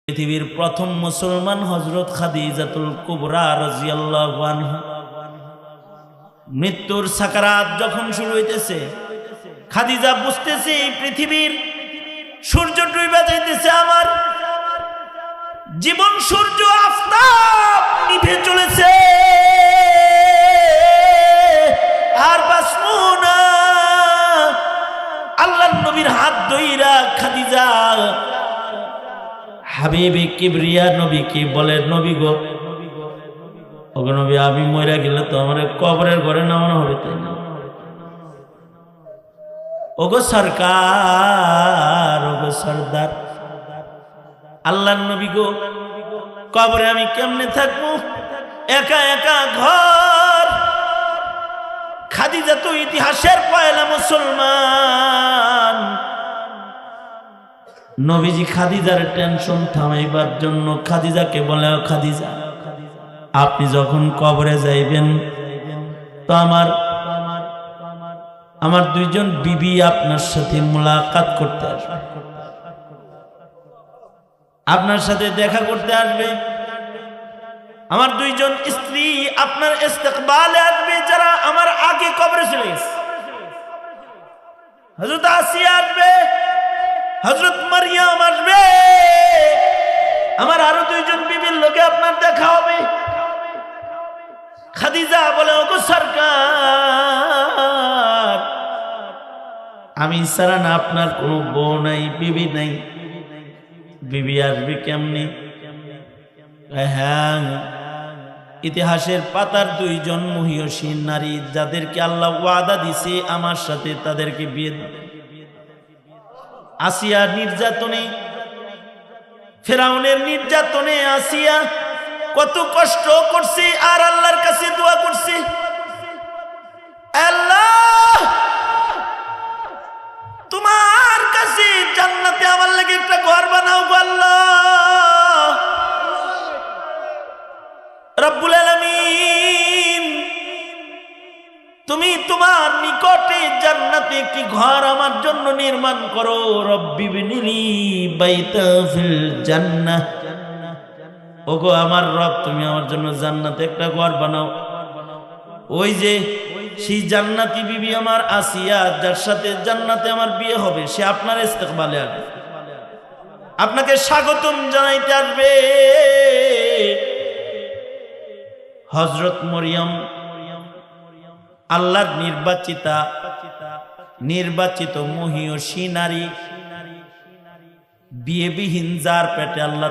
পৃথিবীর প্রথম মুসলমান হযরত খাদিজাতুল কুবরা রাদিয়াল্লাহু আনহা মৃত্যুর সাকারাত যখন শুরু হইতেছে, খাদিজা বুঝতেছে পৃথিবীর সূর্য ডুবে যাইতেছে, আমার জীবন সূর্য আফতাব নিভে চলেছে, আর বাঁচবো না। আল্লাহর নবীর হাত ধইরা খাদিজা হাবিবে কিবরিয়া নবীকে বলে, নবী গো, ওগো নবী, আমি মরে গেলে তো আমার কবরের ঘরে নামানো হবে, তাই না? ওগো সরকার, ওগো সরদার, আল্লাহর নবী গো, কবরে আমি কেমনে থাকবো? একা একা ঘর। খাদিজা তো ইতিহাসের পয়লা মুসলমান। নবীজি খাদিজার টেনশন থামাইবার জন্য খাদিজাকে বলে, খাদিজা, আপনি যখন কবরে যাইবেন তো আমার দুইজন বিবি আপনার সাথে মুলাকাত করতে আসবে, আপনার সাথে দেখা করতে আসবে। আমার দুইজন স্ত্রী আপনার ইস্তেকবালে আসবে, যারা আমার আগে কবরে চলে গেছে। হযরত আসিয়া আসবে, হযরত মারিয়াম আসবে, আমার আরো দুইজন বিবির লোকে আপনার দেখা হবে। খাদিজা বলে, ওগো সরকার, আমি ছাড়া না আপনার কোনো বউ নাই, বিবি নাই, বিবি আসবে কেমনে? হ্যাঁ, ইতিহাসের পাতার দুইজন মহিয়সী নারী, যাদেরকে আল্লাহ ওয়াদা দিছে আমার সাথে, তাদেরকে বিয়ে দেবে। আসিয়া নির্যাতনে, ফেরাউনের নির্যাতনে আসিয়া কত কষ্ট করছে, আর আল্লাহর কাছে দোয়া করছে, আল্লাহ তোমার কাছে জান্নাতে আমার লাগে একটা ঘর বানাও গো আল্লাহ। রব্বুল আলামিন, তুমি তোমার নিকটে জান্নাতে একটি ঘর আমার জন্য নির্মাণ করো। রব্বি বিনিলি বাইতা ফিল জান্নাহ, ওগো আমার রব, তুমি আমার জন্য জান্নাতে একটা ঘর বানাও। ওই যে সেই জান্নাতি বিবি আমার আসিয়া, যার সাথে জান্নাতে আমার বিয়ে হবে, সে আপনার ইস্তেকবালে আসবে, আপনাকে স্বাগতম জানাইতে আসবে। হযরত মরিয়ম আল্লাহর নির্বাচিত মহিয়সী নারী, বিয়েবিহীন, যার পেটে আল্লাহ